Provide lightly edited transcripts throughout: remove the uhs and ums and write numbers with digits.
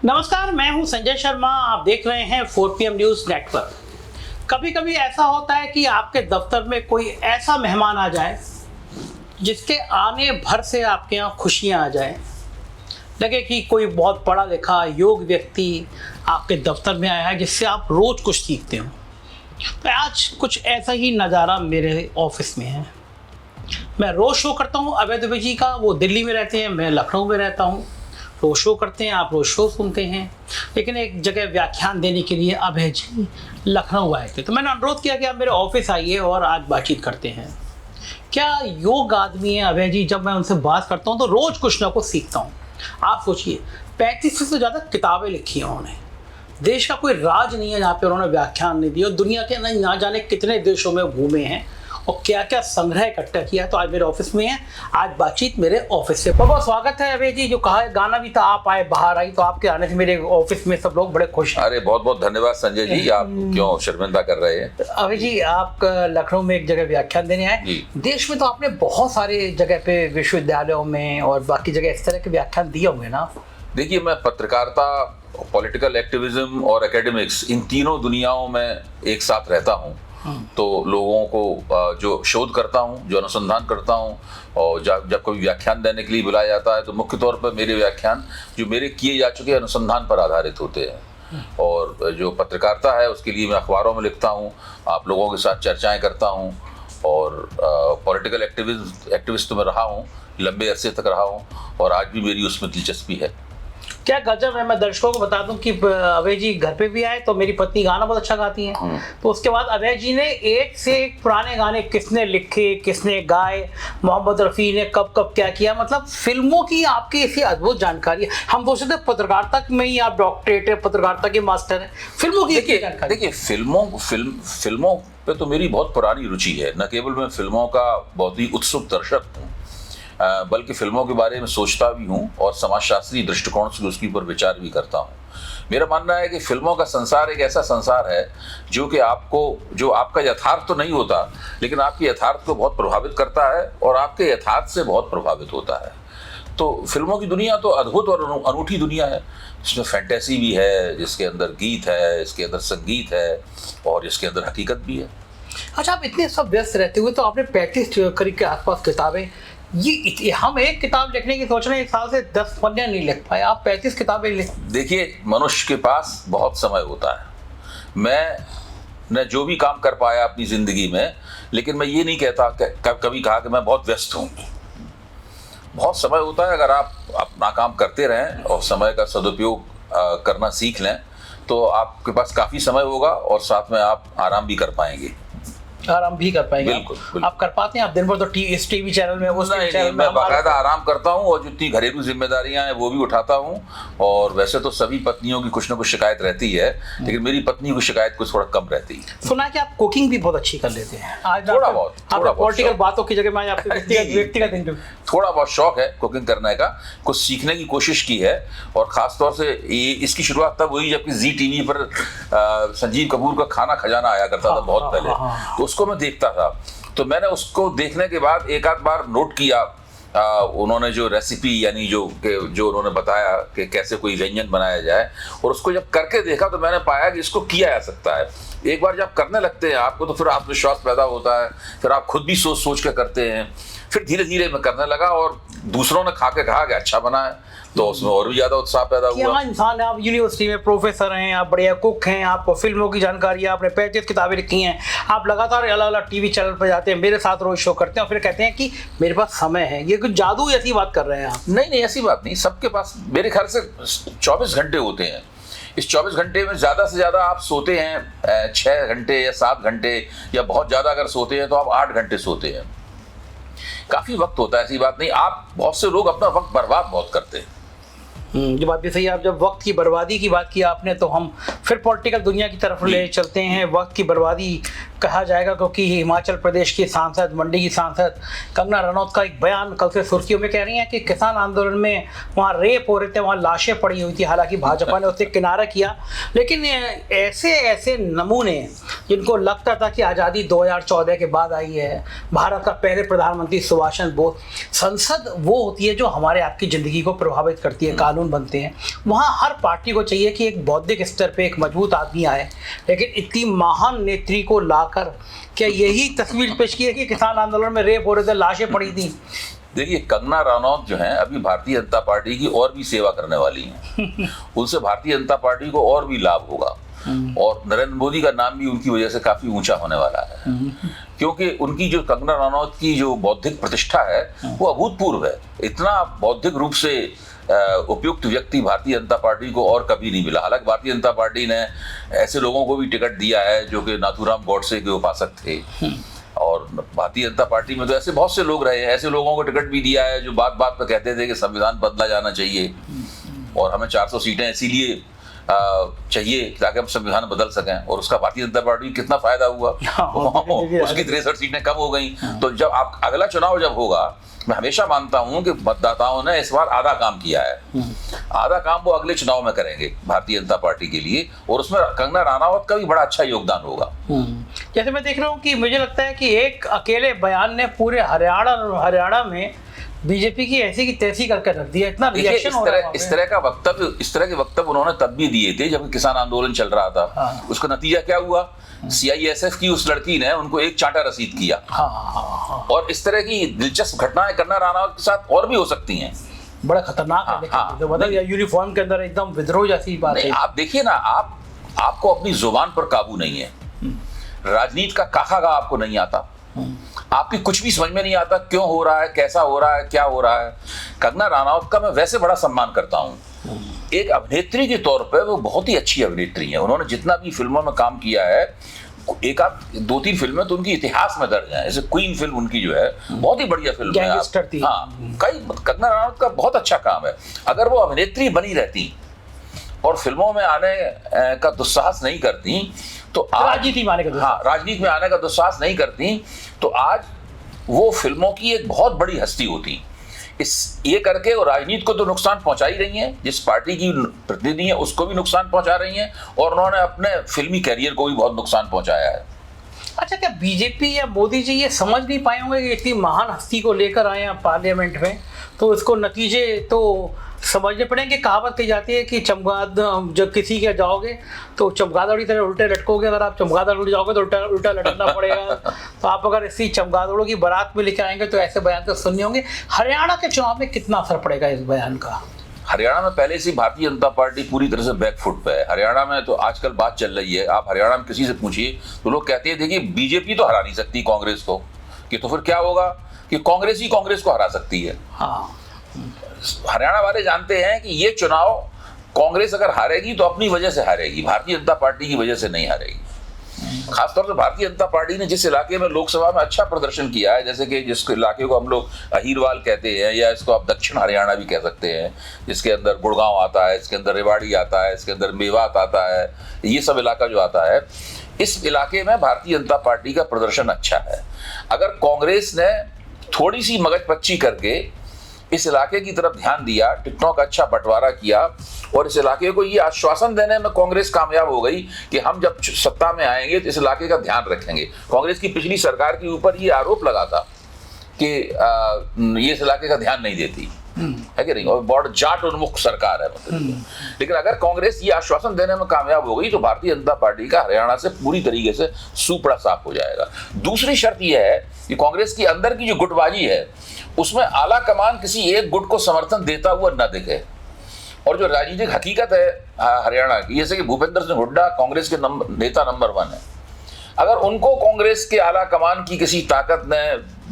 नमस्कार, मैं हूं संजय शर्मा। आप देख रहे हैं 4PM न्यूज़ नेटवर्क। कभी कभी ऐसा होता है कि आपके दफ्तर में कोई ऐसा मेहमान आ जाए जिसके आने भर से आपके यहाँ खुशियाँ आ जाए। लगे कि कोई बहुत पढ़ा लिखा योग्य व्यक्ति आपके दफ्तर में आया है जिससे आप रोज़ कुछ सीखते हो। तो आज कुछ ऐसा ही नज़ारा मेरे ऑफिस में है। मैं रोज़ शो करता हूँ अभय दुबे जी का, वो दिल्ली में रहते हैं, मैं लखनऊ में रहता हूँ। रोज़ शो करते हैं, आप रोज़ शो सुनते हैं। लेकिन एक जगह व्याख्यान देने के लिए अभय जी लखनऊ आए थे, तो मैंने अनुरोध किया कि आप मेरे ऑफिस आइए और आज बातचीत करते हैं। क्या योग आदमी है अभय जी। जब मैं उनसे बात करता हूँ तो रोज़ कुछ ना कुछ सीखता हूँ। आप सोचिए, 35 से ज़्यादा किताबें लिखी हैं उन्होंने। देश का कोई राज नहीं है जहाँ पे उन्होंने व्याख्यान नहीं दिया। और दुनिया के ना जाने कितने देशों में घूमे हैं और क्या क्या संग्रह इकट्ठा किया। तो आज मेरे ऑफिस में है, आज बातचीत मेरे ऑफिस से। बहुत स्वागत है अभय जी। जो कहा है गाना भी था, आप आए बाहर आई, तो आपके आने से मेरे ऑफिस में सब लोग बड़े खुश हैं। अरे बहुत बहुत धन्यवाद संजय जी, आप क्यों शर्मिंदा कर रहे हैं। अभय जी, आप लखनऊ में एक जगह व्याख्यान देने आए। देश में तो आपने बहुत सारे जगह पे विश्वविद्यालयों में और बाकी जगह इस तरह के व्याख्यान दिए होंगे ना। देखिए, मैं पत्रकारिता, पॉलिटिकल एक्टिविज्म और एकेडमिक्स, इन तीनों दुनियाओं में एक साथ रहता हूँ। तो लोगों को जो शोध करता हूँ, जो अनुसंधान करता हूँ, और जब कोई व्याख्यान देने के लिए बुलाया जाता है तो मुख्य तौर पर मेरे व्याख्यान जो मेरे किए जा चुके अनुसंधान पर आधारित होते हैं। और जो पत्रकारिता है उसके लिए मैं अखबारों में लिखता हूँ, आप लोगों के साथ चर्चाएं करता हूँ। और पॉलिटिकल एक्टिविस्ट तो मैं रहा हूँ, लंबे अरसे तक रहा हूँ, और आज भी मेरी उसमें दिलचस्पी है। क्या गजब है। मैं दर्शकों को बता दूं कि अभय जी घर पे भी आए तो मेरी पत्नी गाना बहुत अच्छा गाती हैं। तो उसके बाद अभय जी ने एक से एक पुराने गाने किसने लिखे, किसने गाए, मोहम्मद रफ़ी ने कब कब क्या किया, मतलब फिल्मों की आपकी ऐसी अद्भुत जानकारी है। हम सोचते थे पत्रकारिता में ही आप डॉक्टरेट है, पत्रकारिता के मास्टर हैं, फिल्मों की जानकारी। देखिए, फिल्मों पे तो मेरी बहुत पुरानी रुचि है। न केवल मैं फिल्मों का बहुत ही उत्सुक दर्शक हूँ, बल्कि फिल्मों के बारे में सोचता भी हूँ और समाजशास्त्री दृष्टिकोण से उसके ऊपर विचार भी करता हूँ। मेरा मानना है कि फिल्मों का संसार एक ऐसा संसार है जो कि जो आपका यथार्थ तो नहीं होता, लेकिन आपके यथार्थ को बहुत प्रभावित करता है और आपके यथार्थ से बहुत प्रभावित होता है। तो फिल्मों की दुनिया तो अद्भुत और अनूठी दुनिया है, जिसमें फैंटेसी भी है, जिसके अंदर गीत है, इसके अंदर संगीत है, और जिसके अंदर हकीकत भी है। अच्छा, आप इतने सब व्यस्त रहते हुए तो आपने 35 करीब के आसपास किताबें, ये हम एक किताब लिखने की सोच रहे हैं, एक साल से 10 पन्ने नहीं लिख पाए, आप 35 किताबें लिख। देखिए, मनुष्य के पास बहुत समय होता है। मैं जो भी काम कर पाया अपनी जिंदगी में, लेकिन मैं ये नहीं कहता कभी कहा कि मैं बहुत व्यस्त हूँ। बहुत समय होता है। अगर आप अपना काम करते रहें और समय का सदुपयोग करना सीख लें तो आपके पास काफ़ी समय होगा और साथ में आप आराम भी कर पाएंगे। आराम भी कर पाएंगे। बिल्कुल। आप कर पाते हैं? आप दिन भर तो इस टीवी चैनल में, उस नहीं, मैं बाकायदा आराम करता हूँ और जितनी घरेलू जिम्मेदारियां हैं वो भी उठाता हूँ। और वैसे तो सभी पत्नियों की कुछ ना कुछ शिकायत रहती है, लेकिन मेरी पत्नी की शिकायत कुछ थोड़ा कम रहती है। सुना कि आप कुकिंग भी बहुत अच्छी कर लेते हैं। आज थोड़ा बहुत पॉलिटिकल बातों की जगह मैं आपके व्यक्तिगत इंटरव्यू, थोड़ा बहुत शौक है कुकिंग करने का, कुछ सीखने की कोशिश की है। और खासतौर से इसकी शुरुआत तब हुई जबकि जी टीवी पर संजीव कपूर का खाना खजाना आया करता था बहुत पहले, तो उसको मैं देखता था। तो मैंने उसको देखने के बाद एक आध बार नोट किया उन्होंने जो रेसिपी, यानी जो उन्होंने बताया कि कैसे कोई व्यंजन बनाया जाए, और उसको जब करके देखा तो मैंने पाया कि इसको किया जा सकता है। एक बार जब करने लगते हैं आपको तो फिर आत्मविश्वास पैदा होता है, फिर आप खुद भी सोच के करते हैं। फिर धीरे धीरे मैं करने लगा और दूसरों ने खा के कहा कि अच्छा बना है, तो उसमें और भी ज्यादा उत्साह पैदा हुआ। क्या इंसान है, आप यूनिवर्सिटी में प्रोफेसर हैं, आप बढ़िया कुक हैं, आपको फिल्मों की जानकारी है, आपने 35 किताबें लिखी हैं, आप लगातार अलग अलग टीवी चैनल पर जाते हैं, मेरे साथ रोज शो करते हैं और फिर कहते हैं कि मेरे पास समय है। ये कुछ जादू ऐसी बात कर रहे हैं आप? नहीं, ऐसी बात नहीं। सबके पास मेरे ख्याल से 24 घंटे होते हैं। इस 24 घंटे में ज़्यादा से ज़्यादा आप सोते हैं 6 घंटे या 7 घंटे, या बहुत ज़्यादा अगर सोते हैं तो आप 8 घंटे सोते हैं। काफ़ी वक्त होता है, ऐसी बात नहीं। आप बहुत से लोग अपना वक्त बर्बाद बहुत करते हैं। ये बात भी सही है। आप जब वक्त की बर्बादी की बात की आपने, तो हम फिर पॉलिटिकल दुनिया की तरफ ले चलते हैं। वक्त की बर्बादी कहा जाएगा, क्योंकि हिमाचल प्रदेश की सांसद, मंडी की सांसद कंगना रनौत का एक बयान कल से सुर्खियों में कह रही हैं कि किसान आंदोलन में वहाँ रेप हो रहे थे, वहाँ लाशें पड़ी हुई थी। हालांकि भाजपा ने उससे किनारा किया, लेकिन ऐसे ऐसे नमूने जिनको लगता था कि आज़ादी 2014 के बाद आई है, भारत का पहले प्रधानमंत्री सुभाष चंद्र बोस, संसद वो होती है जो हमारे आपकी ज़िंदगी को प्रभावित करती है, कानून बनते हैं। वहाँ हर पार्टी को चाहिए कि एक बौद्धिक स्तर पे एक मजबूत आदमी आए, लेकिन इतनी महान नेत्री को लाकर क्या यही तस्वीर पेश की है कि किसान आंदोलन में रेप हो रहे थे, लाशें पड़ी थी? देखिए, कंगना रनौत जो है अभी भारतीय जनता पार्टी की और भी सेवा करने वाली हैं। उनसे भारतीय जनता पार्टी को और भी लाभ होगा, और नरेंद्र मोदी का नाम भी उनकी वजह से काफी ऊंचा होने वाला है, क्योंकि उनकी जो कंगना रनौत की जो बौद्धिक प्रतिष्ठा है वो अभूतपूर्व है। इतना बौद्धिक रूप से उपयुक्त व्यक्ति भारतीय जनता पार्टी को और कभी नहीं मिला। हालांकि भारतीय जनता पार्टी ने ऐसे लोगों को भी टिकट दिया है जो कि नाथूराम गोडसे के उपासक थे, और भारतीय जनता पार्टी में तो ऐसे बहुत से लोग रहे हैं, ऐसे लोगों को टिकट भी दिया है जो बात बात पर कहते थे कि संविधान बदला जाना चाहिए और हमें 400 सीटें इसीलिए चाहिए ताकि हम संविधान बदल सकें, और उसका भारतीय जनता पार्टी कितना फायदा हुआ। उसकी 63 सीटें कम हो गई। तो जब आप अगला चुनाव जब होगा, मैं हमेशा मानता हूं कि मतदाताओं ने इस बार आधा काम किया है, आधा काम वो अगले चुनाव में करेंगे भारतीय जनता पार्टी के लिए, और उसमें कंगना रनौत का भी बड़ा अच्छा योगदान होगा। जैसे मैं देख रहा हूँ कि मुझे लगता है कि एक अकेले बयान ने पूरे हरियाणा में बीजेपी की ऐसी की तैसी करके रख दिया। इतना रिएक्शन हो रहा है। इस तरह के वक्तव्य उन्होंने तब भी दिए थे जब किसान आंदोलन चल रहा था। उसका नतीजा क्या हुआ? CISF की उस लड़की ने उनको एक चांटा रसीद किया। और इस तरह की दिलचस्प घटनाएं कंगना रनौत के साथ और भी हो सकती हैं। बड़ा खतरनाक है। तो बदल या यूनिफॉर्म के अंदर एकदम विद्रोह जैसी बात है। आप देखिए ना, आपको अपनी जुबान पर काबू नहीं है, राजनीति का काका आपको नहीं आता, आपकी कुछ भी समझ में नहीं आता, क्यों हो रहा है, कैसा हो रहा है, क्या हो रहा है। कंगना रनौत का मैं वैसे बड़ा सम्मान करता हूं। एक अभिनेत्री के तौर पर वो बहुत ही अच्छी अभिनेत्री है। उन्होंने जितना भी फिल्मों में काम किया है, एक आध 2-3 फिल्में तो उनकी इतिहास में दर्ज हैं। जैसे क्वीन फिल्म उनकी जो है बहुत ही बढ़िया फिल्म है। कंगना रनौत का बहुत अच्छा काम है। अगर वो अभिनेत्री बनी रहती और फिल्मों में आने का दुस्साहस नहीं करती तो राजनीति में आने का दुस्साहस नहीं करती तो आज वो फिल्मों की एक बहुत बड़ी हस्ती होती। ये करके वो राजनीति को तो नुकसान पहुंचा ही रही हैं, जिस पार्टी की प्रतिनिधि है उसको भी नुकसान पहुंचा रही हैं, और उन्होंने अपने फिल्मी कैरियर को भी बहुत नुकसान पहुंचाया है। अच्छा, क्या बीजेपी या मोदी जी ये समझ नहीं पाए होंगे कि इतनी महान हस्ती को लेकर आए हैं पार्लियामेंट में, तो इसको नतीजे तो समझने पड़ेंगे। कहावत कही जाती है कि जब किसी के जाओगे तो चमगादड़ी तरह उल्टे लटकोगे, अगर आप चमगादड़ उड़ जाओगे तो उल्टा लटकना पड़ेगा। तो आप अगर इसी चमगादड़ों की बारात में लेकर आएंगे तो ऐसे बयान तो सुनने होंगे। हरियाणा के चुनाव में कितना असर पड़ेगा इस बयान का? हरियाणा में पहले से भारतीय जनता पार्टी पूरी तरह से बैकफुट पे है। हरियाणा में तो आजकल बात चल रही है, आप हरियाणा में किसी से पूछिए तो लोग कहते हैं देखिए बीजेपी तो हरा नहीं सकती कांग्रेस को, कि तो फिर क्या होगा कि कांग्रेस ही कांग्रेस को हरा सकती है। हरियाणा वाले जानते हैं कि ये चुनाव कांग्रेस अगर हारेगी तो अपनी वजह से हारेगी, भारतीय जनता पार्टी की वजह से नहीं हारेगी। खासतौर से भारतीय जनता पार्टी ने जिस इलाके में लोकसभा में अच्छा प्रदर्शन किया है, जैसे कि जिस इलाके को हम लोग अहीरवाल कहते हैं या इसको आप दक्षिण हरियाणा भी कह सकते हैं, जिसके अंदर गुड़गांव आता है, इसके अंदर रेवाड़ी आता है, इसके अंदर मेवात आता है, ये सब इलाका जो आता है, इस इलाके में भारतीय जनता पार्टी का प्रदर्शन अच्छा है। अगर कांग्रेस ने थोड़ी सी मगजपच्ची करके इस इलाके की तरफ ध्यान दिया, टिकटों का अच्छा बंटवारा किया और इस इलाके को ये आश्वासन देने में कांग्रेस कामयाब हो गई कि हम जब सत्ता में आएंगे तो इस इलाके का ध्यान रखेंगे। कांग्रेस की पिछली सरकार के ऊपर ये आरोप लगा था कि ये इस इलाके का ध्यान नहीं देती है कि नहीं, और बहुत जाट उन्मुख सरकार है मतलब। लेकिन अगर कांग्रेस ये आश्वासन देने में कामयाब हो गई तो भारतीय जनता पार्टी का हरियाणा से पूरी तरीके से सूपड़ा साफ हो जाएगा। दूसरी शर्त यह है कि कांग्रेस की अंदर की जो गुटबाजी है उसमें आला कमान किसी एक गुट को समर्थन देता हुआ न दिखे, और जो राजनीतिक हकीकत है हरियाणा की, जैसे कि भूपेंद्र सिंह हुड्डा कांग्रेस के नेता नंबर 1 है, अगर उनको कांग्रेस के आला कमान की किसी ताकत ने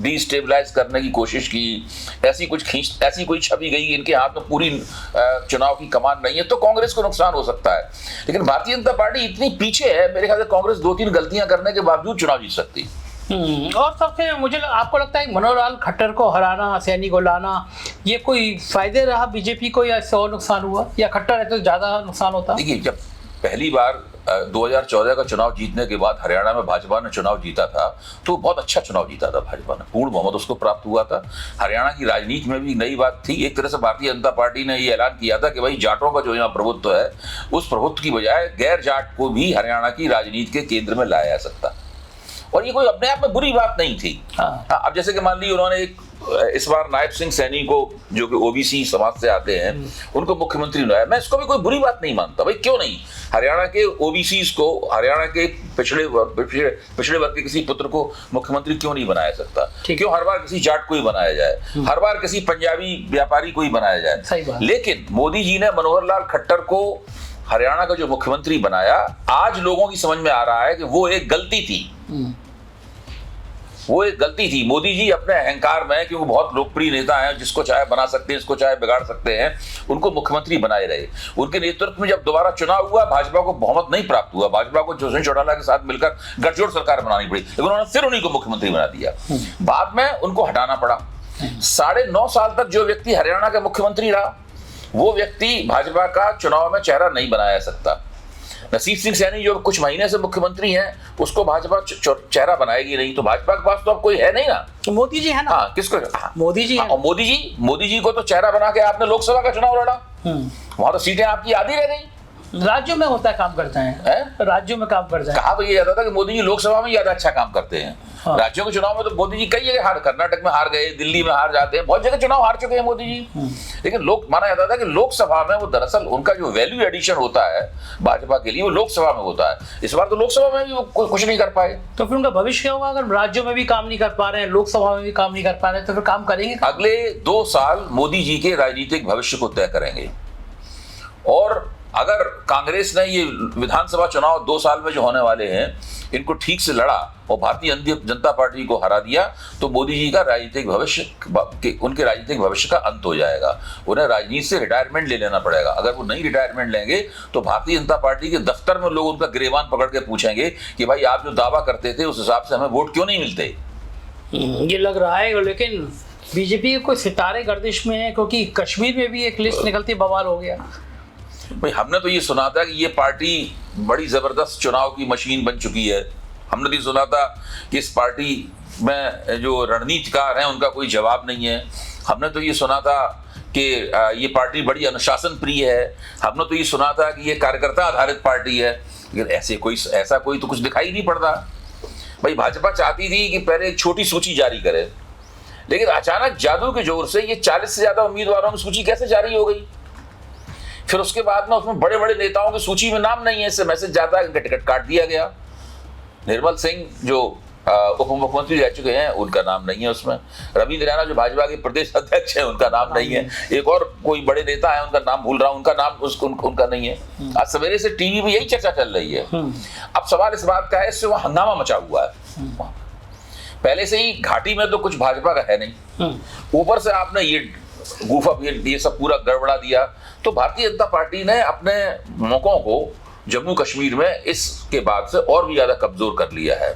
डिस्टेबलाइज करने की कोशिश की, ऐसी कोई छवि गई कि इनके हाथ में पूरी चुनाव की कमान नहीं है, तो कांग्रेस को नुकसान हो सकता है। लेकिन भारतीय जनता पार्टी इतनी पीछे है, मेरे ख्याल से कांग्रेस 2-3 गलतियां करने के बावजूद चुनाव जीत सकती। और सबसे आपको लगता है मनोहर लाल खट्टर को हराना, सैनी को लाना, ये कोई फायदे रहा बीजेपी को या इससे और नुकसान हुआ, या खट्टर रहते तो ज्यादा नुकसान होता? देखिए, जब पहली बार 2014 का चुनाव जीतने के बाद हरियाणा में भाजपा ने चुनाव जीता था, तो बहुत अच्छा चुनाव जीता था भाजपा ने, पूर्ण बहुमत उसको प्राप्त हुआ था। हरियाणा की राजनीति में भी नई बात थी। एक तरह से भारतीय जनता पार्टी ने ये ऐलान किया था कि भाई जाटों का जो यहाँ प्रभुत्व है, उस प्रभुत्व की बजाय गैर जाट को भी हरियाणा की राजनीति के केंद्र में लाया जा सकता, और ये कोई अपने आप में बुरी बात नहीं थी। अब जैसे कि मान लीजिए उन्होंने इस बार नायब सिंह सैनी को, जो कि ओबीसी समाज से आते हैं, उनको मुख्यमंत्री बनाया। मैं इसको भी कोई बुरी बात नहीं मानता। भाई क्यों नहीं, हरियाणा के ओबीसी को, हरियाणा के पिछड़े वर्ग के किसी पुत्र को मुख्यमंत्री क्यों नहीं बनाया सकता? क्यों हर बार किसी जाट को ही बनाया जाए, हर बार किसी पंजाबी व्यापारी को ही बनाया जाए? लेकिन मोदी जी ने मनोहर लाल खट्टर को हरियाणा का जो मुख्यमंत्री बनाया, आज लोगों की समझ में आ रहा है कि वो एक गलती थी। वो एक गलती थी। मोदी जी अपने अहंकार में, क्योंकि बहुत लोकप्रिय नेता हैं, जिसको चाहे बना सकते हैं, जिसको चाहे बिगाड़ सकते हैं, उनको मुख्यमंत्री बनाए रहे। उनके नेतृत्व में जब दोबारा चुनाव हुआ, भाजपा को बहुमत नहीं प्राप्त हुआ, भाजपा को जोशी चौटाला के साथ मिलकर गठजोड़ सरकार बनानी पड़ी, लेकिन उन्होंने फिर उन्हीं को मुख्यमंत्री बना दिया। बाद में उनको हटाना पड़ा। 9.5 साल तक जो व्यक्ति हरियाणा का मुख्यमंत्री रहा, वो व्यक्ति भाजपा का चुनाव में चेहरा नहीं बनाया सकता। नसीब सिंह सैनी जो कुछ महीने से मुख्यमंत्री हैं, उसको भाजपा चेहरा बनाएगी नहीं, तो भाजपा के पास तो अब कोई है नहीं ना। मोदी जी है ना। हाँ, किसको? मोदी जी है। और मोदी जी को तो चेहरा बना के आपने लोकसभा का चुनाव लड़ा, वहां तो सीटें आपकी आधी रह गई। राज्यों में होता है, काम करते हैं, राज्यों में काम करते हैं। कहा तो ये जाता था कि मोदी जी लोकसभा में ज्यादा अच्छा काम करते हैं। हाँ। राज्यों के चुनाव में तो मोदी जी कई जगह हार, कर्नाटक में हार गए, दिल्ली में हार जाते हैं, बहुत जगह चुनाव हार चुके हैं मोदी जी। लेकिन लोग माना जाता था कि लोकसभा में वो दरअसल उनका जो वैल्यू एडिशन होता है भाजपा के लिए, वो लोकसभा में होता है। इस बार तो लोकसभा में भी वो कुछ नहीं कर पाए। तो फिर उनका भविष्य क्या होगा? अगर राज्यों में भी काम नहीं कर पा रहे हैं, लोकसभा में भी काम नहीं कर पा रहे हैं, तो फिर काम करेंगे? अगले 2 साल मोदी जी के राजनीतिक भविष्य को तय करेंगे। और अगर कांग्रेस ने ये विधानसभा चुनाव 2 साल में जो होने वाले हैं, इनको ठीक से लड़ा और भारतीय जनता पार्टी को हरा दिया, तो मोदी जी का राजनीतिक भविष्य, उनके राजनीतिक भविष्य का अंत हो जाएगा। उन्हें राजनीति से रिटायरमेंट ले लेना पड़ेगा। अगर वो नहीं रिटायरमेंट लेंगे, तो भारतीय जनता पार्टी के दफ्तर में लोग उनका गिरेबान पकड़ के पूछेंगे कि भाई आप जो दावा करते थे, उस हिसाब से हमें वोट क्यों नहीं मिलते। ये लग रहा है। लेकिन बीजेपी के कोई सितारे गर्दिश में है, क्योंकि कश्मीर में भी एक लिस्ट निकलती, बवाल हो गया। भाई हमने तो ये सुना था कि ये पार्टी बड़ी जबरदस्त चुनाव की मशीन बन चुकी है। हमने भी सुना था कि इस पार्टी में जो रणनीतिकार हैं, उनका कोई जवाब नहीं है। हमने तो ये सुना था कि ये पार्टी बड़ी अनुशासन प्रिय है। हमने तो ये सुना था कि ये कार्यकर्ता आधारित पार्टी है। लेकिन ऐसा कोई तो कुछ दिखाई नहीं पड़ता। भाई भाजपा चाहती थी कि पहले एक छोटी सूची जारी करे, लेकिन अचानक जादू के जोर से ये 40 से ज्यादा उम्मीदवारों की सूची कैसे जारी हो गई? फिर उसके बाद में उसमें बड़े बड़े नेताओं की सूची में नाम नहीं है, इससे मैसेज जाता है कि टिकट काट दिया गया। निर्मल सिंह जो उप मुख्यमंत्री रह चुके हैं, उनका नाम नहीं है उसमें। रविंद्र रैना जो भाजपा के प्रदेश अध्यक्ष हैं, उनका नाम नहीं है। एक और कोई बड़े नेता है, उनका नाम भूल रहा हूं, उनका नाम उनका नहीं है। आज सवेरे से टीवी में यही चर्चा चल रही है। अब सवाल इस बात का है, इससे वहां हंगामा मचा हुआ है। पहले से ही घाटी में तो कुछ भाजपा का है नहीं, ऊपर से आपने ये सब पूरा गड़बड़ा दिया। तो भारतीय जनता पार्टी ने अपने मौकों को जम्मू कश्मीर में इसके बाद से और भी ज्यादा कमजोर कर लिया है।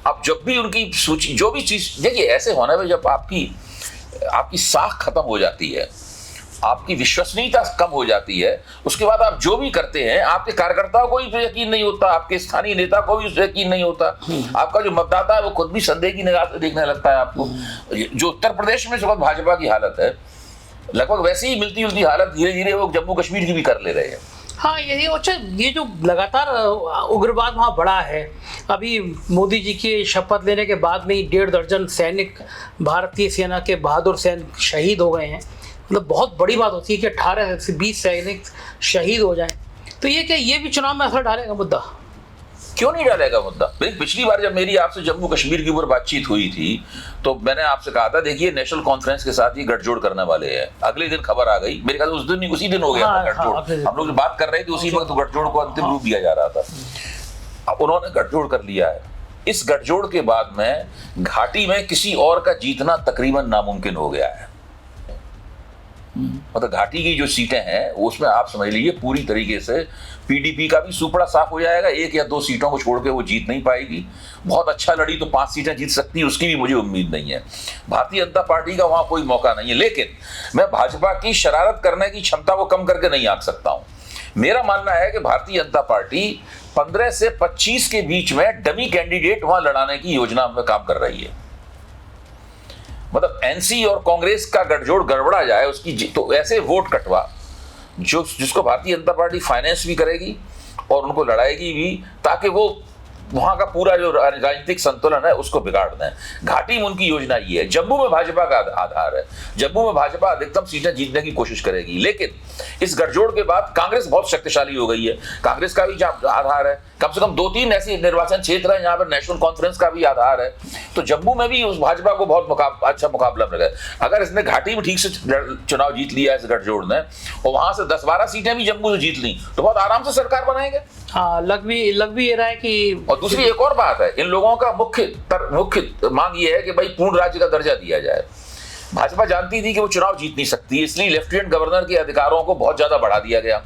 अब जब भी उनकी सूची, जो भी चीज, देखिए ऐसे होने में जब आपकी साख खत्म हो जाती है, आपकी विश्वसनीयता कम हो जाती है, उसके बाद आप जो भी करते हैं, आपके कार्यकर्ताओं को भी यकीन नहीं होता, आपके स्थानीय नेता को भी यकीन नहीं होता, आपका जो मतदाता है वो खुद भी संदेह की निगाह से देखने लगता है आपको। जो उत्तर प्रदेश में इस वक्त भाजपा की हालत है, लगभग वैसी ही मिलती जुलती हालत धीरे धीरे वो जम्मू कश्मीर की भी कर ले रहे हैं। हाँ, ये जो लगातार उग्रवाद वहाँ बढ़ा है, अभी मोदी जी की शपथ लेने के बाद में ही 1.5 दर्जन सैनिक भारतीय सेना के बहादुर सैनिक शहीद हो गए हैं। मतलब बहुत बड़ी बात होती है कि 18 से 20 सैनिक शहीद हो जाएं। तो ये क्या, ये भी चुनाव में असर डालेगा मुद्दा? क्यों नहीं डालेगा मुद्दा? पिछली बार जब मेरी आपसे जम्मू कश्मीर की ऊपर बातचीत हुई थी, तो मैंने आपसे कहा था, देखिए नेशनल कॉन्फ्रेंस के साथ ही गठजोड़ करने वाले हैं। अगले दिन खबर आ गई, मेरे ख्याल उसी दिन हो गया था गठजोड़। हम लोग बात कर रहे थे, उसी वक्त गठजोड़ को अंतिम रूप दिया जा रहा था। अब उन्होंने गठजोड़ कर लिया है। इस गठजोड़ के बाद में घाटी में किसी और का जीतना तकरीबन नामुमकिन हो गया है। मतलब घाटी की जो सीटें हैं, उसमें आप समझ लीजिए पूरी तरीके से पीडीपी का भी सुपड़ा साफ हो जाएगा। 1 या 2 सीटों को छोड़ के वो जीत नहीं पाएगी। बहुत अच्छा लड़ी तो 5 सीटें जीत सकती है, उसकी भी मुझे उम्मीद नहीं है। भारतीय जनता पार्टी का वहां कोई मौका नहीं है। लेकिन मैं भाजपा की शरारत करने की क्षमता को कम करके नहीं आंक सकता हूं। मेरा मानना है कि भारतीय जनता पार्टी 15 से 25 के बीच में डमी कैंडिडेट वहां लड़ाने की योजना में काम कर रही है। मतलब एनसी और कांग्रेस का गठजोड़ गड़बड़ा जाए उसकी, तो ऐसे वोट कटवा जिसको भारतीय जनता पार्टी फाइनेंस भी करेगी और उनको लड़ाएगी भी, ताकि वो वहां का पूरा जो राजनीतिक संतुलन है उसको बिगाड़ दें। घाटी में उनकी योजना ये है। जम्मू में भाजपा का आधार है, जम्मू में भाजपा अधिकतम सीटें जीतने की कोशिश करेगी, लेकिन इस गठजोड़ के बाद कांग्रेस बहुत शक्तिशाली हो गई है। कांग्रेस का भी आधार है, कम से कम 2-3 ऐसे निर्वाचन क्षेत्र है जहां पर नेशनल कॉन्फ्रेंस का भी आधार है। तो जम्मू में भी उस भाजपा को बहुत अच्छा मुकाबला मिल रहा है। अगर इसने घाटी में ठीक से चुनाव जीत लिया इस गठजोड़ ने और वहां से 10-12 सीटें भी जम्मू से जीत ली तो बहुत आराम से सरकार बनाएंगे। हाँ, लग भी ये रहा है कि, और दूसरी एक और बात है, इन लोगों का मुख्य मांग ये है कि भाई पूर्ण राज्य का दर्जा दिया जाए। भाजपा जानती थी कि वो चुनाव जीत नहीं सकती, इसलिए लेफ्टिनेंट गवर्नर के अधिकारों को बहुत ज्यादा बढ़ा दिया गया,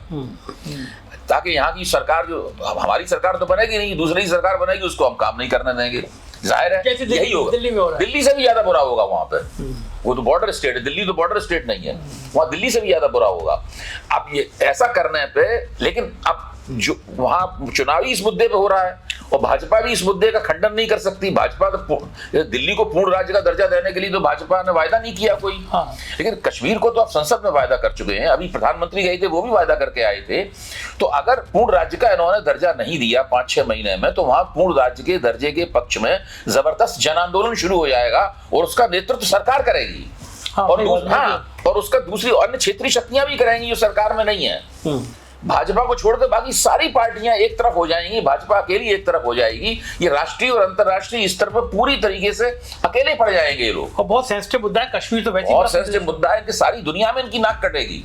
ताकि यहाँ की सरकार, जो हमारी सरकार तो बनेगी नहीं, दूसरी सरकार बनेगी, उसको हम काम नहीं करने देंगे। जाहिर है यही होगा। दिल्ली में हो रहा है। दिल्ली से भी ज्यादा बुरा होगा वहां पे। वो तो बॉर्डर स्टेट है, दिल्ली तो बॉर्डर स्टेट नहीं है, वहां दिल्ली से भी ज्यादा बुरा होगा। अब ये ऐसा करने पे, लेकिन अब जो वहां चुनावी इस मुद्दे पे हो रहा है और भाजपा भी इस मुद्दे का खंडन नहीं कर सकती। भाजपा तो दिल्ली को पूर्ण राज्य का दर्जा देने के लिए तो भाजपा ने वायदा नहीं किया कोई। हाँ। लेकिन कश्मीर को तो आप संसद में वायदा कर चुके हैं, अभी प्रधानमंत्री गए थे वो भी वायदा करके आए थे। तो अगर पूर्ण राज्य का इन्होंने दर्जा नहीं दिया 5-6 महीने में, तो वहां पूर्ण राज्य के दर्जे के पक्ष में जबरदस्त जन आंदोलन शुरू हो जाएगा और उसका नेतृत्व सरकार करेगी। और उसका दूसरी अन्य क्षेत्रीय शक्तियां भी करेंगी जो सरकार में नहीं है। भाजपा को छोड़कर बाकी सारी पार्टियां एक तरफ हो जाएंगी, भाजपा अकेली एक तरफ हो जाएगी। ये राष्ट्रीय और अंतर्राष्ट्रीय स्तर पर पूरी तरीके से अकेले पड़ जाएंगे ये लोग। और बहुत सेंसिटिव मुद्दा है कश्मीर, तो वैसे बहुत सेंसिटिव मुद्दा है कि सारी दुनिया में इनकी नाक कटेगी।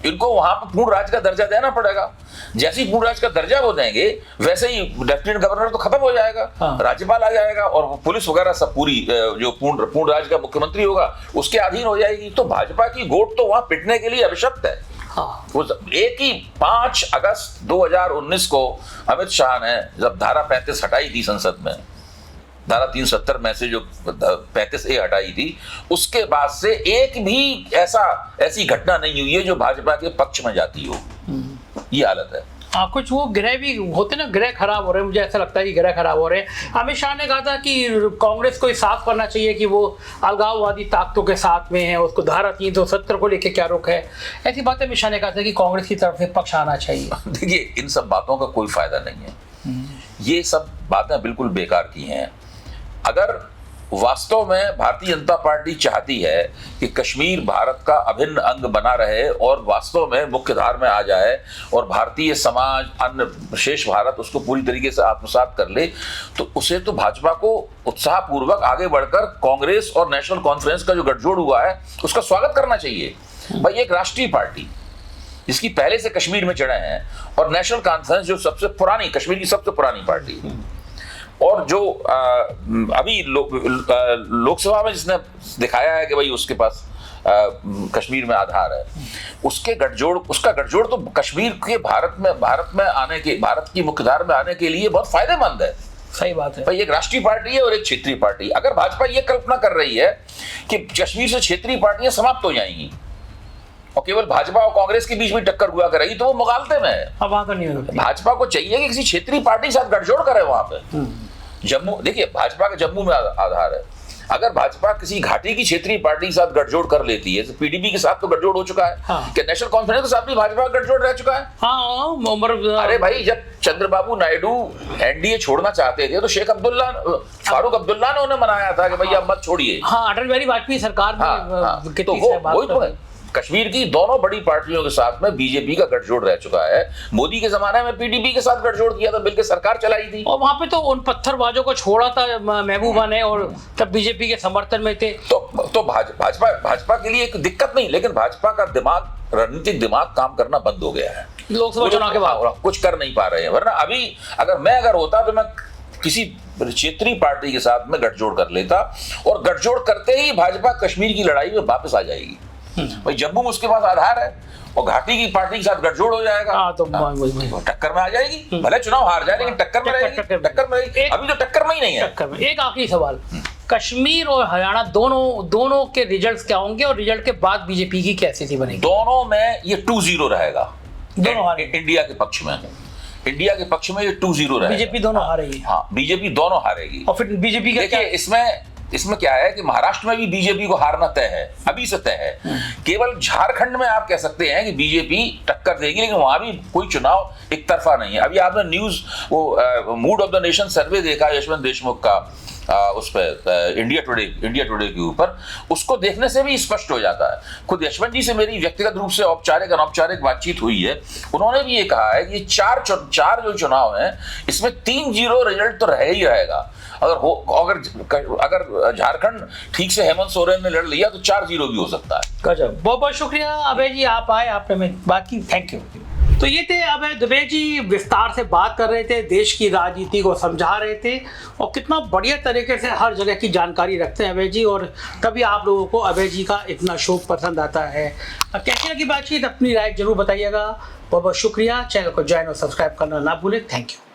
इनको वहां पर पूर्ण राज्य का दर्जा देना पड़ेगा। जैसे ही पूर्ण राज्य का दर्जा वो देंगे वैसे ही लेफ्टिनेंट गवर्नर तो खत्म हो जाएगा। हाँ। राज्यपाल आ जाएगा और पुलिस वगैरह सब पूरी जो पूर्ण राज्य का मुख्यमंत्री होगा उसके अधीन हो जाएगी। तो भाजपा की गोट तो वहां पिटने के लिए अभिशप्त है। हाँ। एक ही 5 अगस्त 2019 को अमित शाह ने जब धारा 35 हटाई थी संसद में, धारा 370 में से जो 35A हटाई थी, उसके बाद से एक भी ऐसी घटना नहीं हुई है जो भाजपा के पक्ष में जाती हो। ये हालत है। हाँ, कुछ वो ग्रह भी होते ना, ग्रह खराब हो रहे हैं। मुझे ऐसा लगता है कि ग्रह खराब हो रहे हैं। अमित शाह ने कहा था कि कांग्रेस को साफ करना चाहिए कि वो अलगाववादी ताकतों के साथ में है, उसको धारा 370 को लेके क्या रुख है। ऐसी बातें अमित शाह ने कहा था कि कांग्रेस की तरफ से पक्ष आना चाहिए। देखिए, इन सब बातों का कोई फायदा नहीं है। ये सब बातें बिल्कुल बेकार की हैं। अगर वास्तव में भारतीय जनता पार्टी चाहती है कि कश्मीर भारत का अभिन्न अंग बना रहे और वास्तव में मुख्य धारा में आ जाए और भारतीय समाज, अन्य शेष भारत उसको पूरी तरीके से आत्मसात कर ले, तो उसे तो भाजपा को उत्साहपूर्वक आगे बढ़कर कांग्रेस और नेशनल कॉन्फ्रेंस का जो गठजोड़ हुआ है उसका स्वागत करना चाहिए। भाई, एक राष्ट्रीय पार्टी जिसकी पहले से कश्मीर में जड़ें हैं और नेशनल कॉन्फ्रेंस जो सबसे पुरानी, कश्मीर की सबसे पुरानी पार्टी, और जो अभी लोकसभा में जिसने दिखाया है कि भाई उसके पास कश्मीर में आधार है, उसका गठजोड़ तो कश्मीर के भारत की मुख्यधारा में आने के लिए बहुत फायदेमंद है। सही बात है भाई, एक राष्ट्रीय पार्टी है और एक क्षेत्रीय पार्टी। अगर भाजपा ये कल्पना कर रही है कि कश्मीर से क्षेत्रीय पार्टियां समाप्त हो जाएंगी और केवल भाजपा और कांग्रेस के बीच में टक्कर हुआ करेगी, तो वो मुगालते में है। वहां तो नहीं होगा। भाजपा को चाहिए कि किसी क्षेत्रीय पार्टी के साथ गठजोड़ करे वहां पे। जम्मू, देखिए, भाजपा का जम्मू में आधार है। अगर भाजपा किसी घाटी की क्षेत्रीय पार्टी के साथ गठजोड़ कर लेती है, तो पीडीपी के साथ तो गठजोड़ हो चुका है। हाँ। क्या नेशनल कॉन्फ्रेंस के साथ भी भाजपा का गठजोड़ रह चुका है? हाँ, अरे भाई, जब चंद्रबाबू नायडू एनडीए छोड़ना चाहते थे तो शेख फारूक अब्दुल्ला ने उन्हें मनाया था कि भैया मत छोड़िए। हाँ, अटल बिहारी वाजपेयी सरकार में तो वही तो है। कश्मीर की दोनों बड़ी पार्टियों के साथ में बीजेपी का गठजोड़ रह चुका है। मोदी के जमाने में पीडीपी के साथ गठजोड़ किया था, मिलकर सरकार चलाई थी। और वहां पे तो उन पत्थरबाजों को छोड़ा था महबूबा ने, और तब बीजेपी के समर्थन में थे। तो भाजपा के लिए एक दिक्कत नहीं, लेकिन भाजपा का दिमाग, रणनीतिक दिमाग काम करना बंद हो गया है लोकसभा चुनाव के बाद। कुछ कर नहीं पा रहे हैं। वरना अभी अगर होता तो मैं किसी क्षेत्रीय पार्टी के साथ में गठजोड़ कर लेता, और गठजोड़ करते ही भाजपा कश्मीर की लड़ाई में वापस आ जाएगी। भाई, जम्मू में उसके पास आधार है और घाटी की पार्टी के साथ गठजोड़ हो जाएगा। तो टक्कर में आ जाएगी। भले चुनाव हार जाए, लेकिन टक्कर में रहेगी। अभी तो टक्कर में ही नहीं है। एक आखिरी सवाल, कश्मीर और हरियाणा दोनों के रिजल्ट्स क्या होंगे और रिजल्ट के बाद बीजेपी की क्या स्थिति बनेगी? दोनों में ये 2-0 रहेगा, दोनों इंडिया के पक्ष में। इंडिया के पक्ष में ये 2-0 रहेगा। बीजेपी दोनों हारेगी। हाँ, बीजेपी दोनों हारेगी। और फिर बीजेपी का क्या? देखिए इसमें क्या है कि महाराष्ट्र में भी बीजेपी को हारना तय है, अभी से तय है। केवल झारखंड में आप कह सकते हैं कि बीजेपी टक्कर देगी, लेकिन वहां भी कोई चुनाव एक तरफा नहीं है। अभी आपने न्यूज वो मूड ऑफ द नेशन सर्वे देखा यशवंत देशमुख का, उस पर इंडिया टुडे के ऊपर, उसको देखने से भी स्पष्ट हो जाता है। खुद यशवंत जी से मेरी व्यक्तिगत रूप से औपचारिक अनौपचारिक बातचीत हुई है, उन्होंने भी ये कहा है कि चार जो चुनाव हैं इसमें 3-0 रिजल्ट तो रह ही रहेगा। अगर झारखंड ठीक से हेमंत सोरेन ने लड़ लिया तो 4-0 भी हो सकता है। गजब, बहुत बहुत शुक्रिया अभय जी, आप आए, आपने बाकी थैंक यू। तो ये थे अभय दुबे जी, विस्तार से बात कर रहे थे, देश की राजनीति को समझा रहे थे और कितना बढ़िया तरीके से हर जगह की जानकारी रखते हैं अभय जी। और तभी आप लोगों को अभय जी का इतना शो पसंद आता है। कैसी लगी बातचीत, अपनी राय जरूर बताइएगा। बहुत बहुत शुक्रिया। चैनल को ज्वाइन और सब्सक्राइब करना ना भूलें। Thank you.